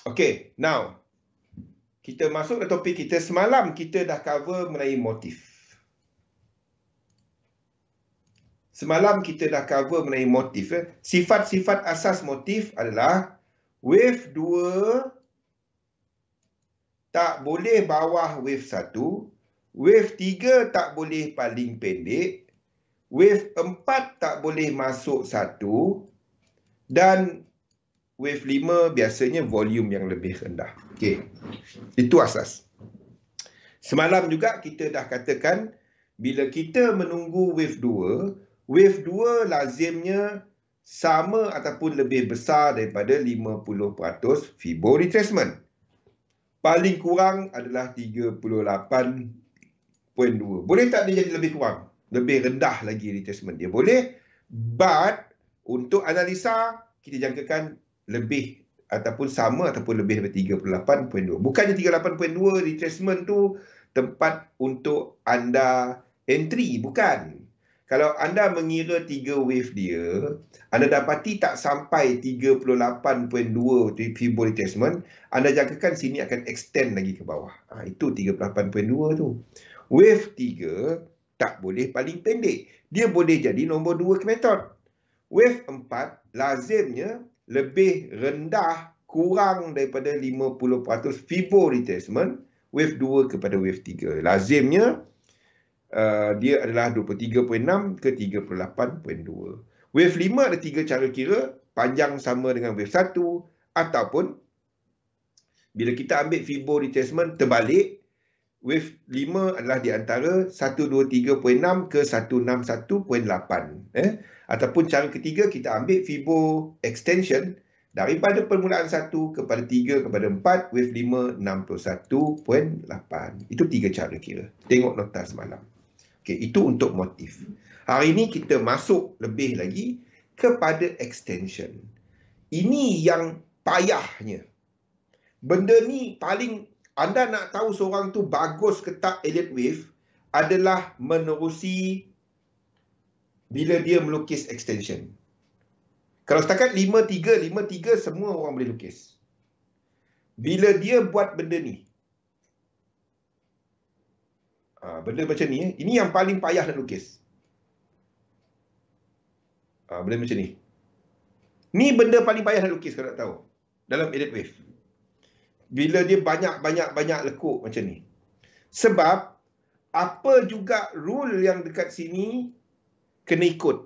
Okay, now kita masuk ke topik kita. Semalam kita dah cover mengenai motif. Sifat-sifat asas motif adalah wave 2 tak boleh bawah wave 1, wave 3 tak boleh paling pendek, wave 4 tak boleh masuk 1, dan wave 5 biasanya volume yang lebih rendah. Okey. Itu asas. Semalam juga kita dah katakan bila kita menunggu wave 2 lazimnya sama ataupun lebih besar daripada 50% Fibo retracement. Paling kurang adalah 38.2. Boleh tak dia jadi lebih kurang? Lebih rendah lagi retracement dia? Boleh. But untuk analisa kita jangkakan lebih ataupun sama ataupun lebih daripada 38.2. Bukannya 38.2 retracement tu tempat untuk anda entry, bukan. Kalau anda mengira 3 wave dia, anda dapati tak sampai 38.2 Fibo retracement, anda jangkakan sini akan extend lagi ke bawah. Itu 38.2 tu. Wave 3 tak boleh paling pendek. Dia boleh jadi nombor 2 metode. Wave 4 lazimnya lebih rendah kurang daripada 50% Fibo retracement wave 2 kepada wave 3. Lazimnya dia adalah 23.6 ke 38.2. Wave 5 ada 3 cara kira, panjang sama dengan wave 1 ataupun bila kita ambil Fibo retracement terbalik, wave 5 adalah di antara 123.6 ke 161.8. Ataupun cara ketiga kita ambil Fibo extension daripada permulaan 1 kepada 3 kepada 4, wave 5 61.8. Itu 3 cara kira. Tengok nota semalam. Okey, itu untuk motif. Hari ini kita masuk lebih lagi kepada extension. Ini yang payahnya. Benda ni paling anda nak tahu seorang tu bagus ke tak Elliott wave adalah menerusi bila dia melukis extension. Kalau setakat 5-3 semua orang boleh lukis. Bila dia buat benda ni, benda macam ni, ini yang paling payah nak lukis. Benda macam ni. Ni benda paling payah nak lukis kalau nak tahu dalam Elliott wave. Bila dia banyak lekuk macam ni. Sebab apa juga rule yang dekat sini kena ikut.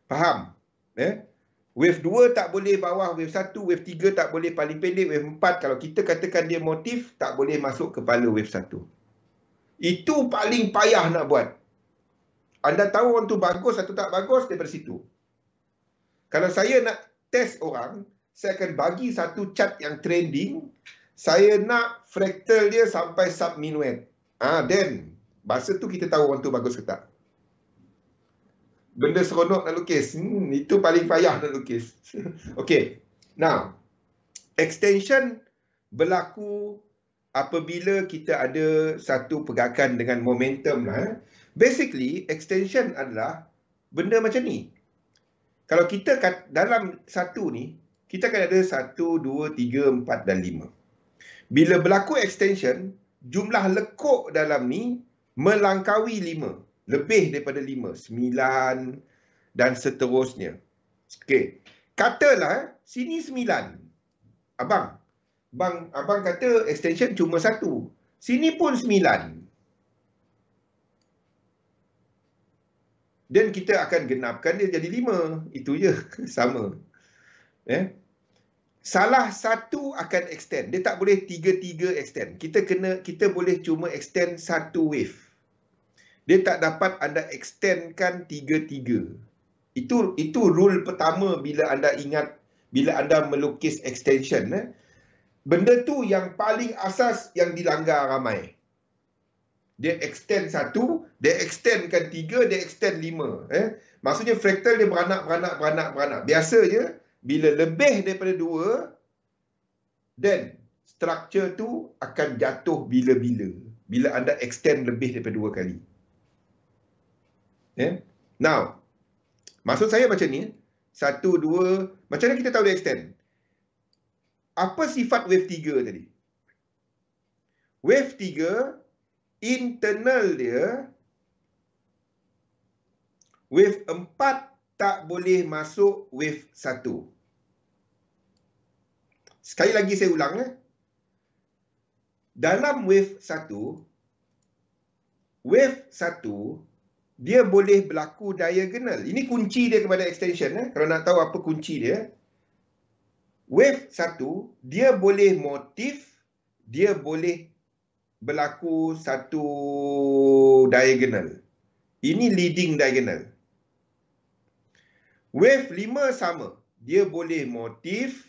Faham? Wave 2 tak boleh bawah wave 1, wave 3 tak boleh paling pendek, wave 4 kalau kita katakan dia motif tak boleh masuk kepala wave 1. Itu paling payah nak buat. Anda tahu orang tu bagus atau tak bagus daripada situ. Kalau saya nak test orang, saya akan bagi satu chart yang trending. Saya nak fractal dia sampai subminuet. Then masa tu kita tahu orang tu bagus ke tak. Benda seronok nak lukis. Itu paling payah nak lukis. Okay. Now, extension berlaku apabila kita ada satu pergerakan dengan momentum. Basically, extension adalah benda macam ni. Kalau kita dalam satu ni, kita akan ada 1, 2, 3, 4 dan 5. Bila berlaku extension, jumlah lekuk dalam ni melangkaui 5. Lebih daripada 5. 9 dan seterusnya. Okey. Katalah sini 9. Abang kata extension cuma 1. Sini pun 9. Dan kita akan genapkan dia jadi 5. Itu je. Sama. Salah satu akan extend. Dia tak boleh 3-3 extend. Kita boleh cuma extend satu wave. Dia tak dapat anda extendkan 3-3. Itu rule pertama bila anda ingat, bila anda melukis extension. Benda tu yang paling asas yang dilanggar ramai. Dia extend 1, dia extendkan 3, dia extend 5. Maksudnya fractal dia beranak. Biasanya bila lebih daripada 2, then structure tu akan jatuh bila-bila. Bila anda extend lebih daripada 2 kali. Now, maksud saya macam ni. 1, 2, macam mana kita tahu dia extend? Apa sifat wave 3 tadi? Wave 3, internal dia, wave 4 tak boleh masuk wave 1. Sekali lagi saya ulang. Dalam wave 1, dia boleh berlaku diagonal. Ini kunci dia kepada extension. Kalau nak tahu apa kunci dia. Wave 1, dia boleh motif, dia boleh berlaku satu diagonal. Ini leading diagonal. Wave 5 sama. Dia boleh motif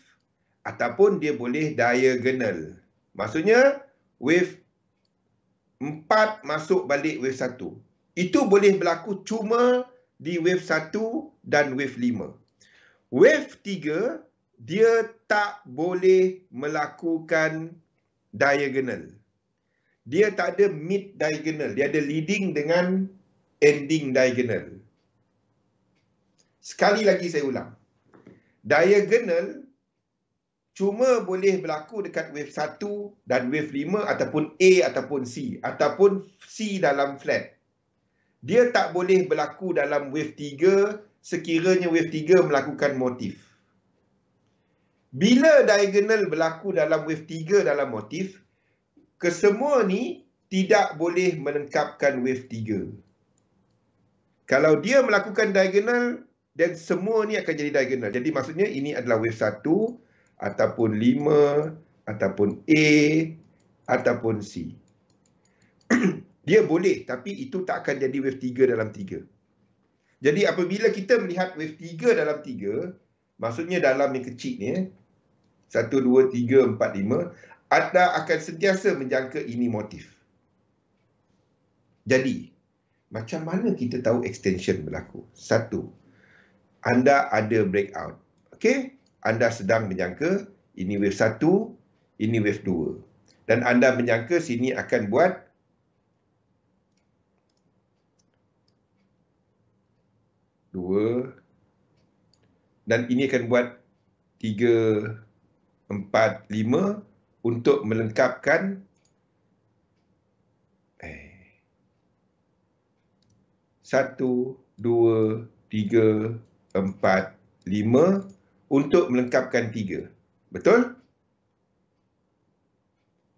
ataupun dia boleh diagonal. Maksudnya, wave 4 masuk balik wave 1. Itu boleh berlaku cuma di wave 1 dan wave 5. Wave 3, dia tak boleh melakukan diagonal. Dia tak ada mid diagonal. Dia ada leading dengan ending diagonal. Sekali lagi saya ulang. Diagonal cuma boleh berlaku dekat wave 1 dan wave 5 ataupun A ataupun C. Ataupun C dalam flat. Dia tak boleh berlaku dalam wave 3 sekiranya wave 3 melakukan motif. Bila diagonal berlaku dalam wave 3 dalam motif, kesemua ni tidak boleh melengkapkan wave 3. Kalau dia melakukan diagonal, dan semua ni akan jadi diagonal. Jadi maksudnya ini adalah wave 1 ataupun 5 ataupun A ataupun C. Dia boleh, tapi itu tak akan jadi wave 3 dalam 3. Jadi apabila kita melihat wave 3 dalam 3, maksudnya dalam yang kecil ni, 1, 2, 3, 4, 5, anda akan sentiasa menjangka ini motif. Jadi, macam mana kita tahu extension berlaku? 1, anda ada breakout. Okey? Anda sedang menjangka ini wave 1, ini wave 2. Dan anda menyangka sini akan buat dua, dan ini akan buat 3, 4, 5 untuk melengkapkan 1, 2, 3, 4, 5 untuk melengkapkan 3. Betul?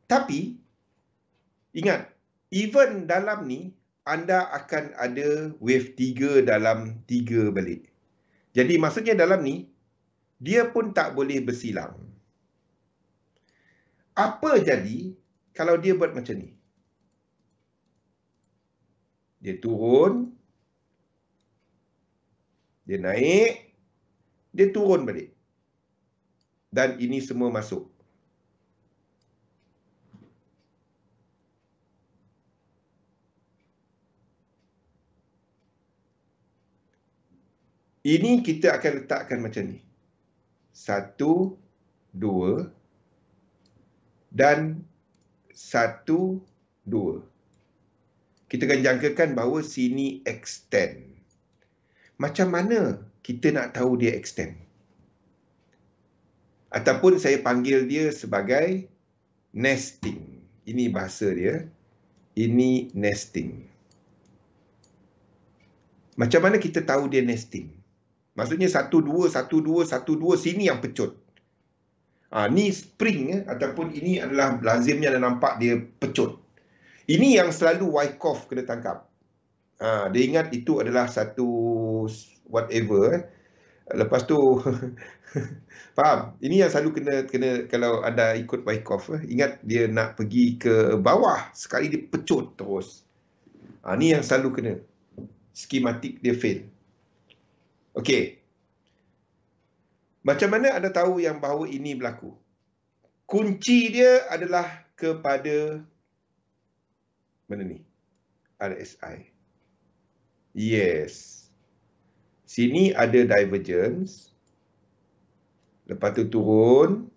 Tapi, ingat, even dalam ni, anda akan ada wave 3 dalam 3 balik. Jadi maksudnya dalam ni, dia pun tak boleh bersilang. Apa jadi kalau dia buat macam ni? Dia turun, dia naik, dia turun balik. Dan ini semua masuk. Ini kita akan letakkan macam ni. 1, 2 dan 1, 2. Kita akan jangkakan bahawa sini extend. Macam mana kita nak tahu dia extend? Ataupun saya panggil dia sebagai nesting. Ini bahasa dia. Ini nesting. Macam mana kita tahu dia nesting? Maksudnya 1, 2, 1, 2, 1, 2, sini yang pecut. Ni spring ataupun ini adalah lazimnya anda nampak dia pecut. Ini yang selalu Wyckoff kena tangkap. Dia ingat itu adalah satu whatever. Lepas tu faham? Ini yang selalu kena kalau anda ikut Wyckoff, ingat dia nak pergi ke bawah, sekali dia pecut terus. Ni yang selalu kena. Skematik dia fail. Okey. Macam mana anda tahu yang bahawa ini berlaku? Kunci dia adalah kepada mana ni? RSI. Yes. Sini ada divergence. Lepas tu turun.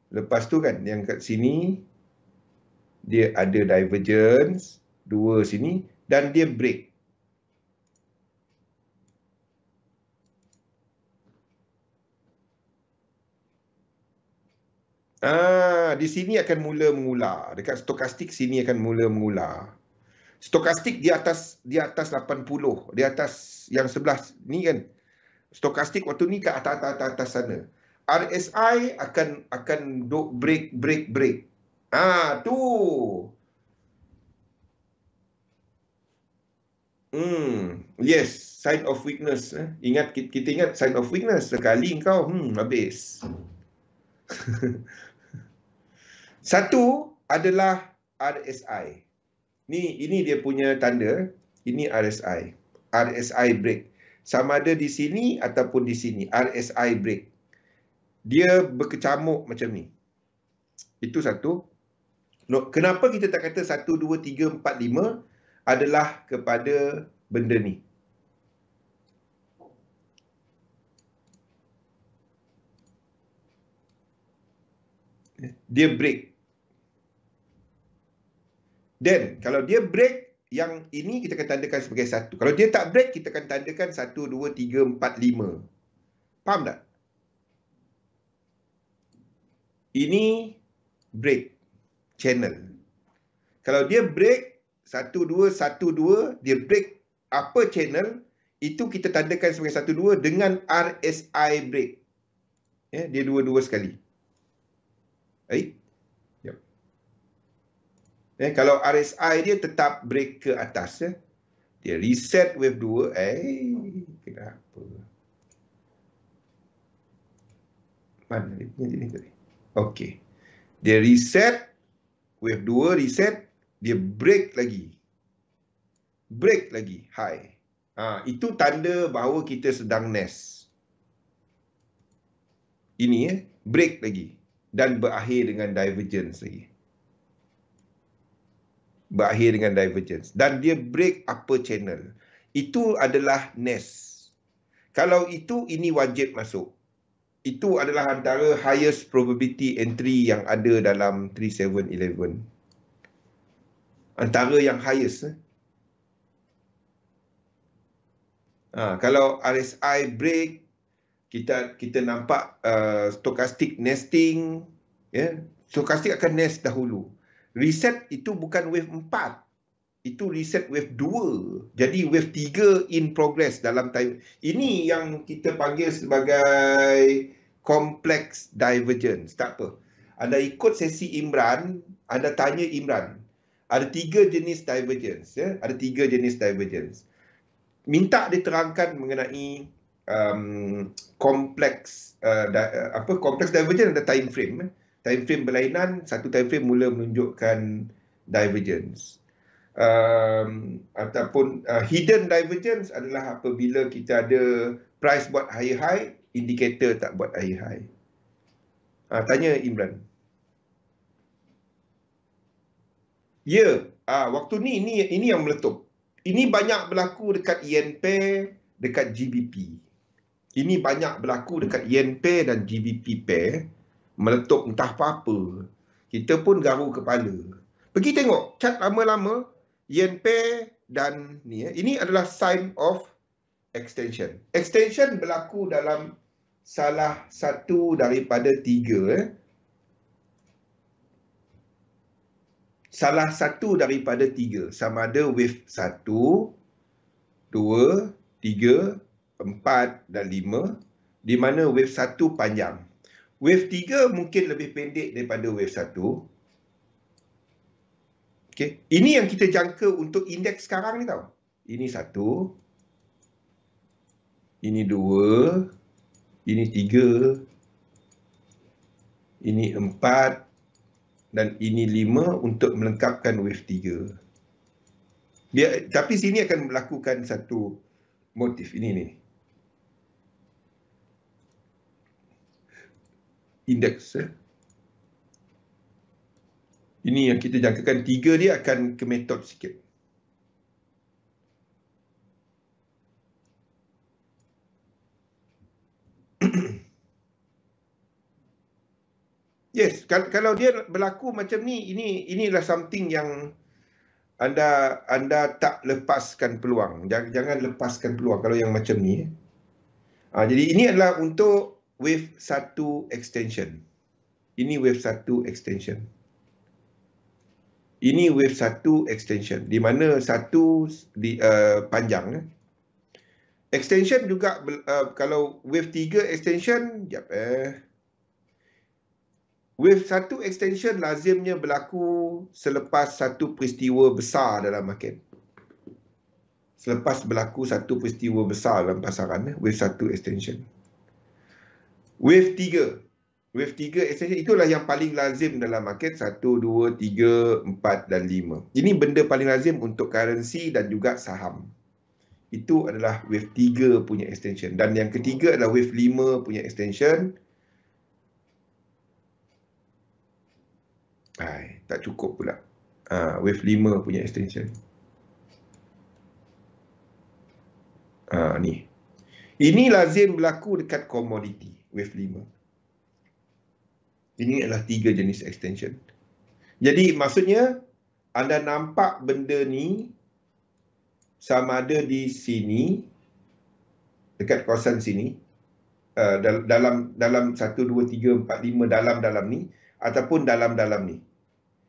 Lepas tu kan yang kat sini dia ada divergence. 2 sini. Dan dia break. Di sini akan mula mengular. Dekat stokastik sini akan mula mengular. Stokastik di atas 80, di atas yang sebelah ni kan. Stokastik waktu ni kat atas sana. RSI akan duk break. Tu. Yes, sign of weakness. Ingat, kita ingat sign of weakness. Sekali kau, habis. Satu adalah RSI. Ini dia punya tanda. Ini RSI. RSI break. Sama ada di sini ataupun di sini. RSI break. Dia berkecamuk macam ni. Itu satu. Kenapa kita tak kata 1, 2, 3, 4, 5 adalah kepada benda ni. Dia break. Dan kalau dia break, yang ini kita akan tandakan sebagai 1. Kalau dia tak break, kita akan tandakan 1, 2, 3, 4, 5. Faham tak? Ini break channel. Kalau dia break 1, 2, 1, 2, dia break upper channel, itu kita tandakan sebagai 1, 2 dengan RSI break. Dia dua-dua sekali. Baik. Kalau RSI dia tetap break ke atas, dia reset wave 2. Kenapa? Mana dia punya jenis tadi? Okey. Dia reset, wave 2 reset, dia break lagi. Break lagi, high. Itu tanda bahawa kita sedang nest. Ini break lagi. Dan berakhir dengan divergence lagi. Berakhir dengan divergence. Dan dia break upper channel. Itu adalah nest. Kalau itu, ini wajib masuk. Itu adalah antara highest probability entry yang ada dalam 3711. Antara yang highest. Kalau RSI break, kita nampak stokastik nesting. Stokastik akan nest dahulu. Reset itu bukan wave 4. Itu reset wave 2. Jadi wave 3 in progress dalam time. Ini yang kita panggil sebagai complex divergence. Tak apa. Anda ikut sesi Imran, Anda tanya Imran. Ada 3 jenis divergence. Ada 3 jenis divergence. Minta diterangkan mengenai complex divergence ada time frame. Time frame berlainan, satu time frame mula menunjukkan divergence. Ataupun hidden divergence adalah apabila kita ada price buat higher high, indikator tak buat higher high. Tanya Imran. Ya, waktu ni ini yang meletup. Ini banyak berlaku dekat yen pair, dekat GBP. Ini banyak berlaku dekat yen pair dan GBP pair. Meletup entah apa-apa. Kita pun garu kepala. Pergi tengok chart lama-lama, yen pair dan ni. Ini adalah sign of extension. Extension berlaku dalam salah satu daripada 3. Salah satu daripada 3. Sama ada wave 1, 2, 3, 4 dan 5. Di mana wave 1 panjang. Wave 3 mungkin lebih pendek daripada wave 1. Okay. Ini yang kita jangka untuk indeks sekarang ni tau. Ini 1. Ini 2. Ini 3. Ini 4. Dan ini 5 untuk melengkapkan wave 3. Tapi sini akan melakukan satu motif. Ini. Indeks. Ini yang kita jangkakan 3 dia akan ke metode sikit. Yes, kalau dia berlaku macam ni, inilah something yang anda tak lepaskan peluang. Jangan lepaskan peluang kalau yang macam ni. Jadi ini adalah untuk wave 1 extension. Ini wave 1 extension. Ini wave 1 extension. Di mana satu panjang. Extension juga, kalau wave 3 extension, wave 1 extension lazimnya berlaku selepas satu peristiwa besar dalam market. Selepas berlaku satu peristiwa besar dalam pasaran, wave 1 extension. Wave 3. Wave 3 extension itulah yang paling lazim dalam market. 1, 2, 3, 4 dan 5. Ini benda paling lazim untuk currency dan juga saham. Itu adalah wave 3 punya extension. Dan yang ketiga adalah wave 5 punya extension. Tak cukup pula. Wave 5 punya extension. Ni. Ini lazim berlaku dekat komoditi. Wave 5. Ini adalah 3 jenis extension. Jadi maksudnya anda nampak benda ni sama ada di sini, dekat kawasan sini, dalam 1, 2, 3, 4, 5 dalam ni, ataupun dalam ni.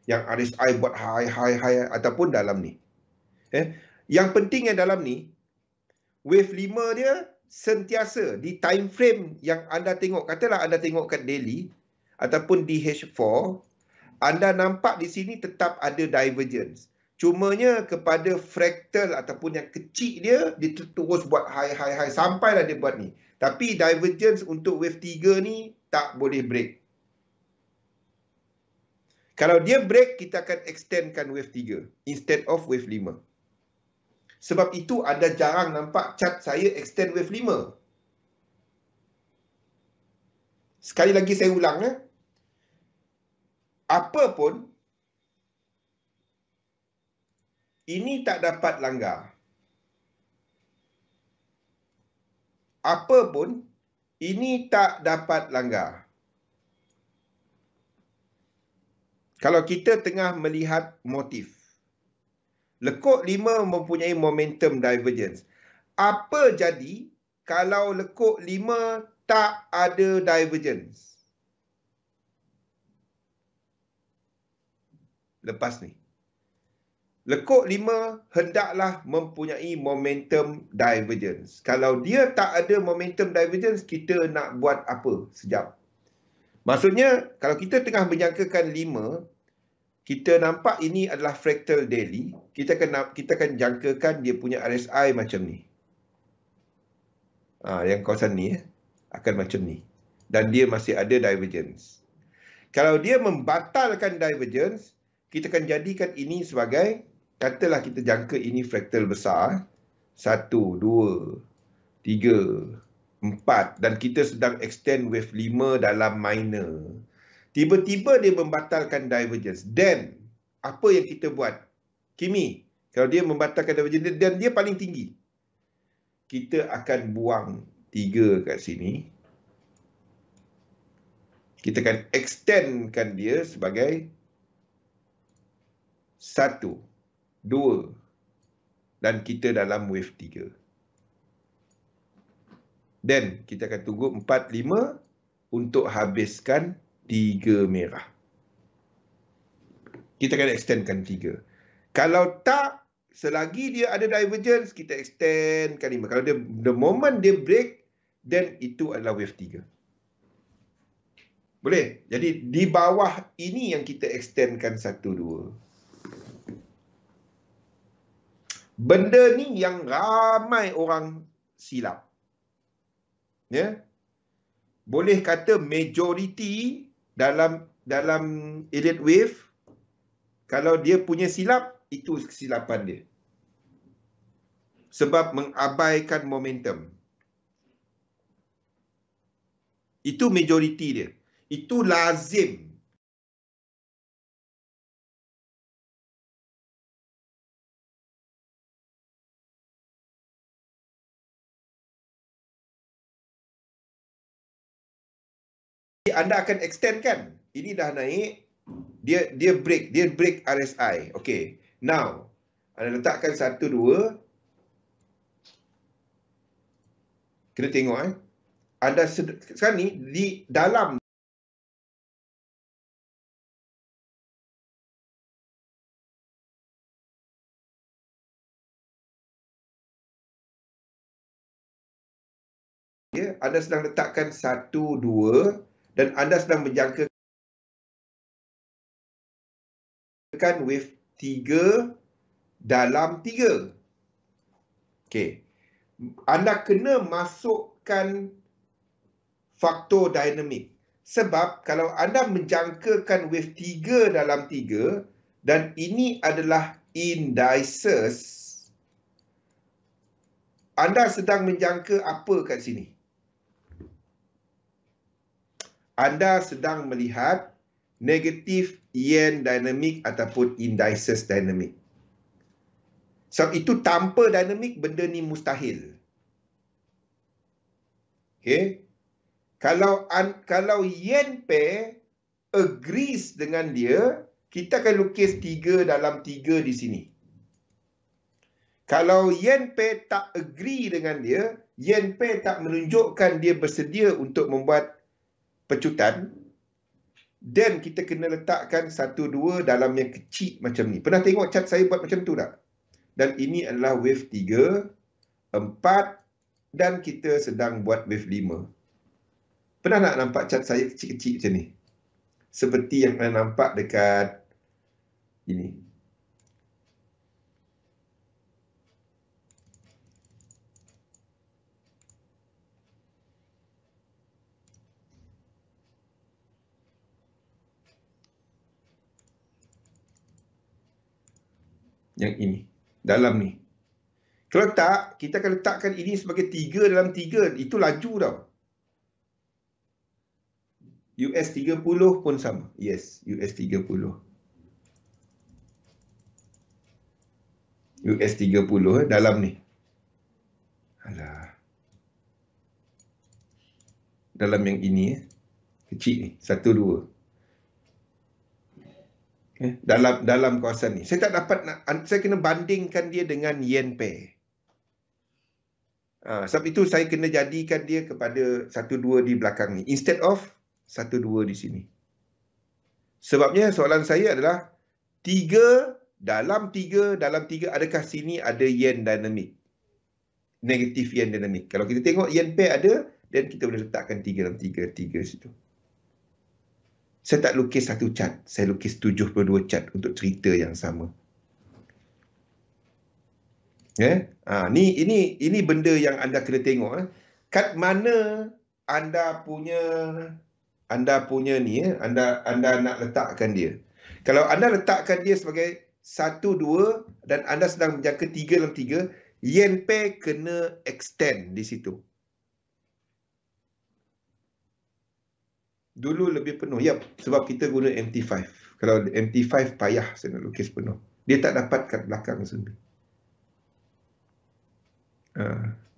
Yang RSI buat high ataupun dalam ni. Yang penting yang dalam ni, wave 5 dia sentiasa di time frame yang anda tengok. Katalah anda tengok kat daily ataupun di H4, anda nampak di sini tetap ada divergence. Cumanya kepada fractal ataupun yang kecil dia terus buat high sampailah dia buat ni. Tapi divergence untuk wave 3 ni tak boleh break. Kalau dia break, kita akan extendkan wave 3 instead of wave 5. Sebab itu anda jarang nampak chart saya extend wave 5. Sekali lagi saya ulang. Apa pun, ini tak dapat langgar. Apa pun, ini tak dapat langgar. Kalau kita tengah melihat motif. Lekuk 5 mempunyai momentum divergence. Apa jadi kalau lekuk 5 tak ada divergence? Lepas ni. Lekuk 5 hendaklah mempunyai momentum divergence. Kalau dia tak ada momentum divergence, kita nak buat apa? Sekejap. Maksudnya, kalau kita tengah menjangkakan 5, kita nampak ini adalah fractal daily, kita akan jangkakan dia punya RSI macam ni. Yang kawasan ni akan macam ni. Dan dia masih ada divergence. Kalau dia membatalkan divergence, kita akan jadikan ini sebagai, katalah kita jangka ini fractal besar. 1, 2, 3, 4. Dan kita sedang extend wave 5 dalam minor. Tiba-tiba dia membatalkan divergence. Then, apa yang kita buat? Kimi, kalau dia membatalkan divergence dan dia paling tinggi, kita akan buang 3 kat sini. Kita akan extendkan dia sebagai 1, 2 dan kita dalam wave 3. Then kita akan tunggu 4, 5 untuk habiskan 3 merah. Kita akan extendkan 3. Kalau tak, selagi dia ada divergence, kita extendkan 5. Kalau dia, the moment dia break, then itu adalah wave 3. Boleh? Jadi di bawah ini yang kita extendkan 1, 2. Benda ni yang ramai orang silap. Ya. Boleh kata majority dalam elliott wave, kalau dia punya silap, itu kesilapan dia. Sebab mengabaikan momentum. Itu majority dia. Itu lazim. Anda akan extend kan? Ini dah naik. Dia break RSI. Okay. Now, anda letakkan 1, 2. Kena tengok Anda sekarang ni di dalam anda sedang letakkan 1, 2 dan anda sedang menjangkakan wave 3 dalam 3. Okey. Anda kena masukkan faktor dinamik. Sebab kalau anda menjangkakan wave 3 dalam 3 dan ini adalah indices, anda sedang menjangka apa kat sini? Anda sedang melihat negatif yen dynamic ataupun indices dynamic. Sebab itu tanpa dinamik benda ni mustahil. Okey. Kalau yen pair agrees dengan dia, kita akan lukis 3 dalam 3 di sini. Kalau yen pair tak agree dengan dia, yen pair tak menunjukkan dia bersedia untuk membuat pecutan, then kita kena letakkan 1, 2 dalam yang kecil macam ni. Pernah tengok chart saya buat macam tu tak? Dan ini adalah wave 3, 4 dan kita sedang buat wave 5. Pernah nak nampak chart saya kecil-kecil macam ni? Seperti yang anda nampak dekat ini. Yang ini. Dalam ni. Kalau tak, kita akan letakkan ini sebagai 3 dalam 3. Itu laju tau. US 30 pun sama. Yes, US 30. US 30 dalam ni. Alah. Dalam yang ini kecil ni, 1, 2. Dalam kawasan ni. Saya tak dapat saya kena bandingkan dia dengan yen pair. Sebab itu saya kena jadikan dia kepada 1, 2 di belakang ni instead of 1, 2 di sini. Sebabnya soalan saya adalah 3 dalam 3 dalam 3, adakah sini ada yen dynamic? Negatif yen dynamic. Kalau kita tengok yen pair ada, dan kita boleh letakkan 3 dalam 3 situ. Saya tak lukis satu chart, saya lukis 72 chart untuk cerita yang sama. Ini benda yang anda kena tengok. Kat mana anda punya ni, anda nak letakkan dia. Kalau anda letakkan dia sebagai 1, 2 dan anda sedang menjangka 3 dalam 3, yen pair kena extend di situ. Dulu lebih penuh. Ya, sebab kita guna MT5. Kalau MT5 payah saya nak lukis penuh. Dia tak dapat kat belakang sendiri.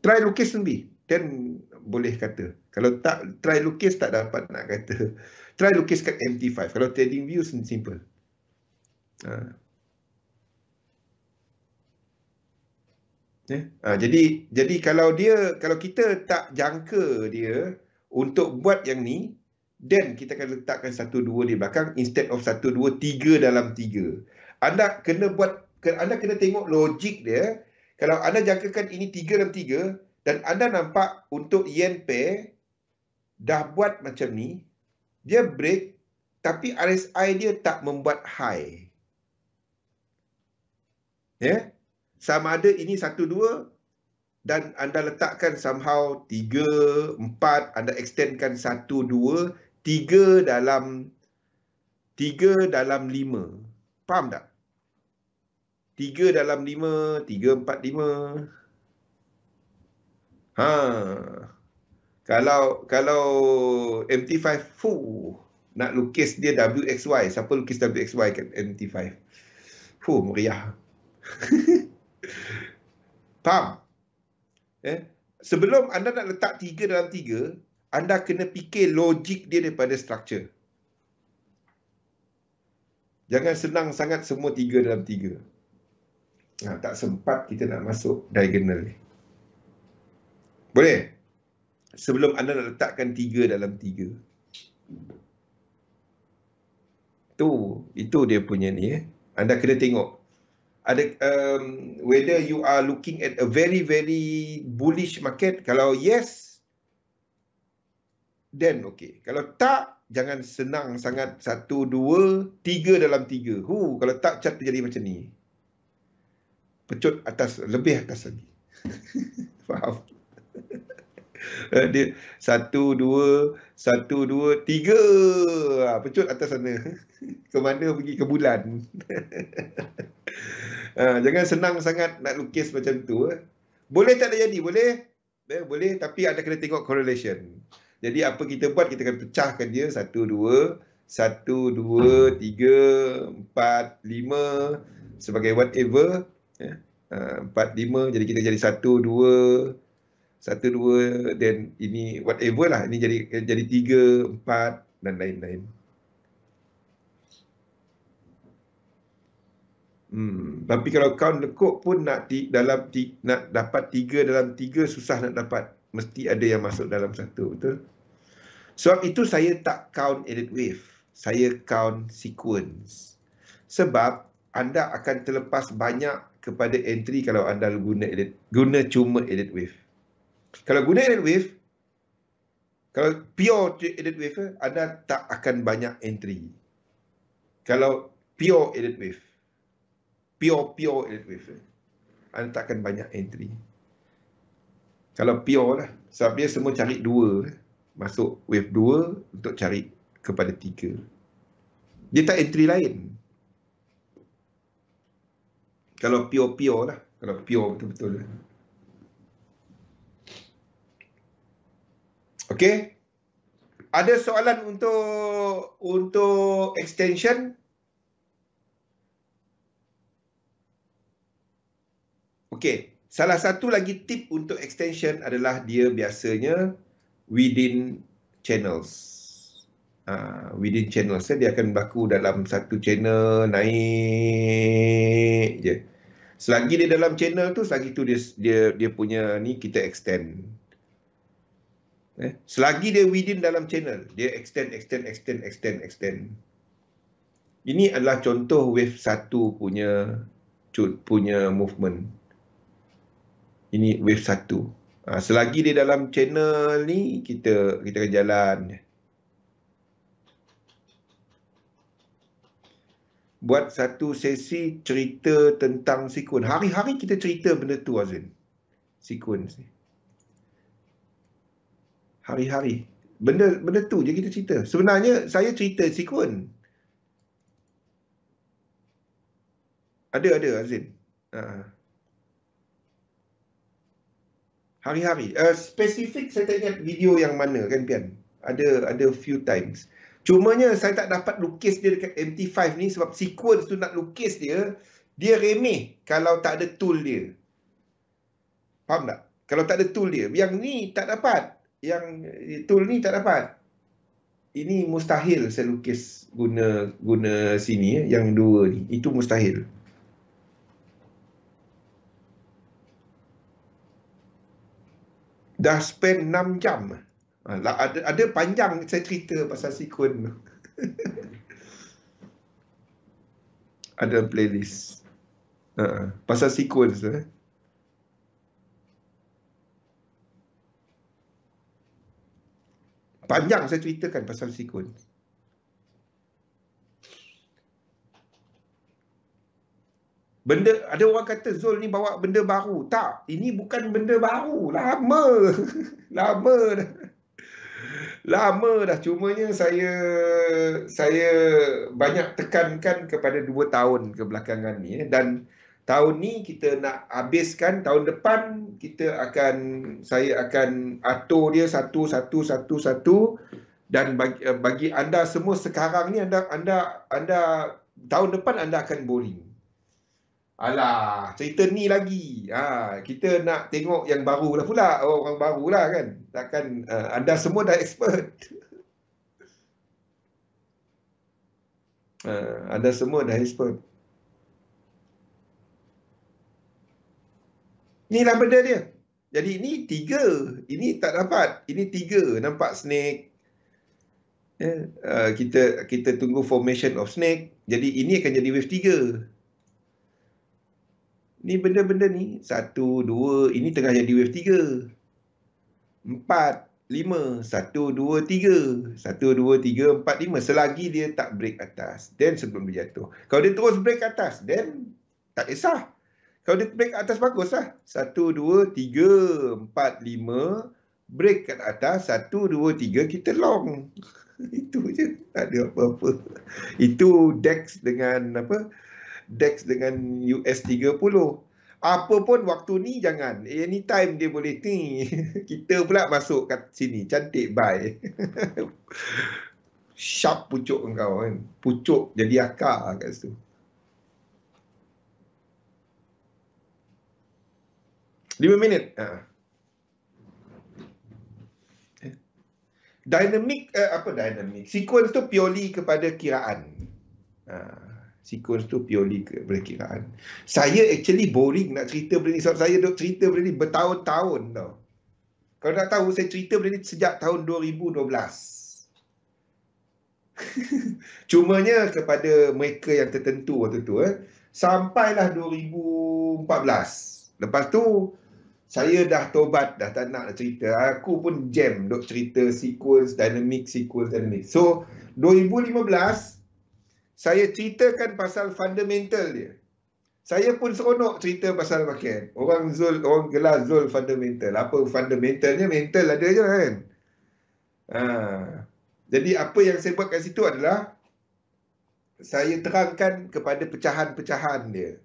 Try lukis sendiri, then boleh kata. Kalau tak try lukis, tak dapat nak kata. Try lukis kat MT5. Kalau trading view simple. Jadi kalau kita tak jangka dia untuk buat yang ni, then kita akan letakkan 1, 2 di belakang instead of 1, 2, 3 dalam 3. Anda kena tengok logik dia. Kalau anda jangkakan ini 3 dalam 3 dan anda nampak untuk yen pair dah buat macam ni, dia break tapi RSI dia tak membuat high. Sama ada ini 1, 2 dan anda letakkan somehow 3, 4, anda extendkan 1, 2, 3 dalam 5. Faham tak? 3 dalam 5, 3, 4, 5. Kalau MT5 nak lukis dia WXY, siapa lukis WXY kat MT5? Meriah. Faham? Sebelum anda nak letak 3 dalam 3, anda kena fikir logik dia daripada structure. Jangan senang sangat semua 3 dalam 3. Tak sempat kita nak masuk diagonal ni. Boleh? Sebelum anda nak letakkan 3 dalam 3. Itu dia punya ni. Anda kena tengok. Whether you are looking at a very, very bullish market. Kalau yes, then okey. Kalau tak, jangan senang sangat 1, 2, 3 dalam 3. Kalau tak, cat jadi macam ni. Pecut atas, lebih atas lagi. Faham? Dia 1, 2, 1, 2, 3. Pecut atas sana. Ke mana pergi? Ke bulan. Jangan senang sangat nak lukis macam tu. Boleh tak ada jadi? Boleh. Boleh, tapi ada kena tengok correlation. Jadi apa kita buat, kita akan pecahkan dia 1, 2, 1, 2, 3, 4, 5 sebagai whatever. 4, 5, jadi kita jadi 1, 2, 1, 2, dan ini whatever lah. Ini jadi 3, 4 dan lain-lain. Tapi kalau count lekuk pun nak dapat 3 dalam 3 susah nak dapat. Mesti ada yang masuk dalam 1, betul? Sebab itu saya tak count edit wave. Saya count sequence. Sebab anda akan terlepas banyak kepada entry kalau anda guna cuma edit wave. Kalau guna edit wave, kalau pure edit wave, anda tak akan banyak entry. Kalau pure edit wave, pure edit wave, anda tak akan banyak entry. Kalau pure lah, sebab dia semua cari 2, masuk wave 2 untuk cari kepada 3. Dia tak entry lain. Kalau pure lah, kalau pure betul-betul. Okey. Ada soalan untuk extension? Okey. Salah satu lagi tip untuk extension adalah dia biasanya within channels. Within channels, dia akan berlaku dalam satu channel, naik je. Selagi dia dalam channel tu, selagi tu dia punya ni kita extend. Selagi dia within dalam channel, dia extend. Ini adalah contoh wave 1 punya movement. Ini wave 1. Selagi dia dalam channel ni, kita akan jalan. Buat satu sesi cerita tentang sequence. Hari-hari kita cerita benda tu, Azin. Sequence ni. Hari-hari. Benda tu je kita cerita. Sebenarnya, saya cerita sequence. Ada, Azin. Hari-hari. Spesifik saya tak ingat video yang mana kan, Pian. Ada few times. Cumanya saya tak dapat lukis dia dekat MT5 ni sebab sequence tu nak lukis dia remeh kalau tak ada tool dia. Faham tak? Kalau tak ada tool dia. Yang ni tak dapat. Yang tool ni tak dapat. Ini mustahil saya lukis guna sini yang 2 ni. Itu mustahil. Dah spend 6 jam. Ada panjang saya cerita pasal sequence. Ada playlist. Pasal sequence. Panjang saya ceritakan pasal sequence. Ada orang kata Zul ni bawa benda baru. Tak, ini bukan benda baru. Lama. Lama dah. Lama dah, cumanya saya banyak tekankan kepada 2 tahun kebelakangan ni, dan tahun ni kita nak habiskan, tahun depan saya akan atur dia satu, dan bagi anda semua sekarang ni anda tahun depan anda akan boring. Alah, cerita ni lagi. Kita nak tengok yang baru lah pula. Orang baru lah kan. Takkan anda semua dah expert. Anda semua dah expert. Inilah benda dia. Jadi ini 3. Ini tak dapat. Ini 3. Nampak snake. Kita tunggu formation of snake. Jadi ini akan jadi wave 3. Ni benda-benda ni 1, 2, ini tengah jadi wave 3. 4, 5. 1, 2, 3. 1, 2, 3, 4, 5. Selagi dia tak break atas. Then sebelum dia jatuh. Kalau dia terus break atas, then tak kisah. Kalau dia break atas, bagus lah. 1, 2, 3, 4, 5. Break kat atas. 1, 2, 3, kita long. Itu je. Tak ada apa-apa. Itu DEX dengan apa? DEX dengan US 30. Apa pun waktu ni jangan. Anytime dia boleh ni. Kita pula masuk kat sini. Cantik, bye. Sharp pucuk engkau kan. Pucuk jadi akar kat situ. 5 minit. Dynamic, apa dynamic? Sequence tu purely kepada kiraan. Sequence tu purely kepada kiraan. Saya actually boring nak cerita benda ni. Sebab saya duk cerita benda ni bertahun-tahun tau. Kalau nak tahu, saya cerita benda ni sejak tahun 2012. Cumanya kepada mereka yang tertentu waktu tu, sampailah 2014. Lepas tu, saya dah tobat, dah tak nak cerita. Aku pun jam duk cerita sequence, dynamic. So, 2015, saya ceritakan pasal fundamental dia. Saya pun seronok cerita pasal backend. Orang gelar Zul fundamental. Apa fundamentalnya? Mental ada je kan. Jadi apa yang saya buat kat situ adalah saya terangkan kepada pecahan-pecahan dia.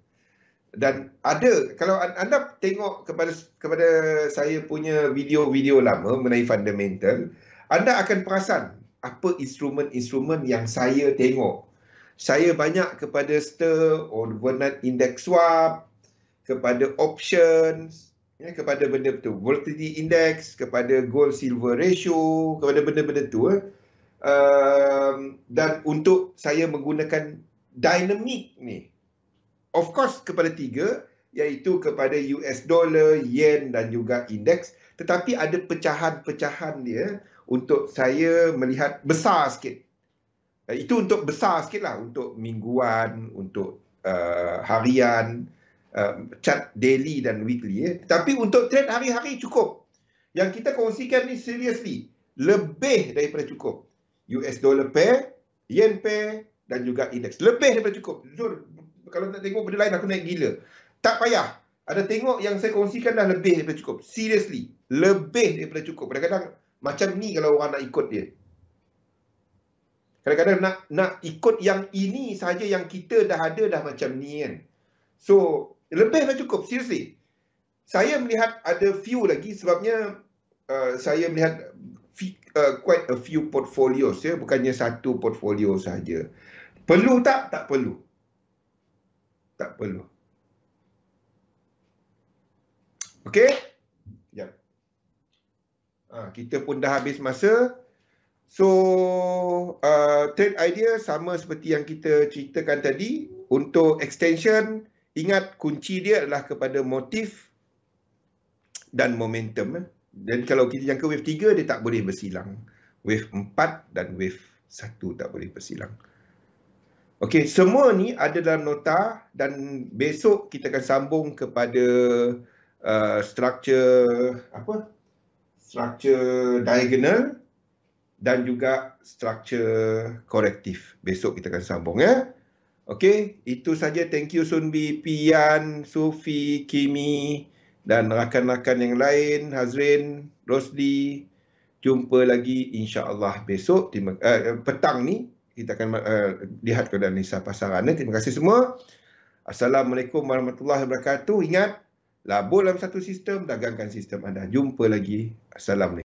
Dan ada, kalau anda tengok kepada saya punya video-video lama mengenai fundamental, anda akan perasan apa instrumen-instrumen yang saya tengok. Saya banyak kepada stir, overnight index swap, kepada options, kepada benda tu, volatility index, kepada gold silver ratio, kepada benda-benda tu. Dan untuk saya menggunakan dynamic ni, of course kepada 3, iaitu kepada US dollar, yen dan juga indeks. Tetapi ada pecahan-pecahan dia untuk saya melihat besar sikit. Itu untuk besar sikit lah. Untuk mingguan, untuk harian, chart daily dan weekly. Tapi untuk trade hari-hari cukup. Yang kita kongsikan ni seriously, lebih daripada cukup. US dollar pair, yen pair dan juga indeks. Lebih daripada cukup. Jujur, kalau nak tengok benda lain aku naik gila. Tak payah. Ada tengok yang saya kongsikan dah lebih daripada cukup. Seriously. Lebih daripada cukup. Kadang-kadang macam ni kalau orang nak ikut dia. Kadang-kadang nak ikut yang ini saja yang kita dah ada dah macam ni kan. So, lebih dah cukup. Seriously. Saya melihat ada few lagi sebabnya saya melihat quite a few portfolios. Bukannya satu portfolio saja. Perlu tak? Tak perlu. Tak perlu. Okey? Ya. Kita pun dah habis masa. So, trade idea sama seperti yang kita ceritakan tadi. Untuk extension, ingat kunci dia adalah kepada motif dan momentum. Dan kalau kita jangka wave 3, dia tak boleh bersilang. Wave 4 dan wave 1 tak boleh bersilang. Okey, semua ni ada dalam nota dan besok kita akan sambung kepada structure diagonal dan juga structure korektif. Besok kita akan sambung ya. Okey, itu saja. Thank you Sunbi, Pian, Sufi, Kimi dan rakan-rakan yang lain, Hazrin, Rosli. Jumpa lagi insya-Allah besok petang ni kita akan lihat keadaan nisa pasaran. Terima kasih semua. Assalamualaikum warahmatullahi wabarakatuh. Ingat, labur dalam satu sistem, dagangkan sistem anda. Jumpa lagi. Assalamualaikum.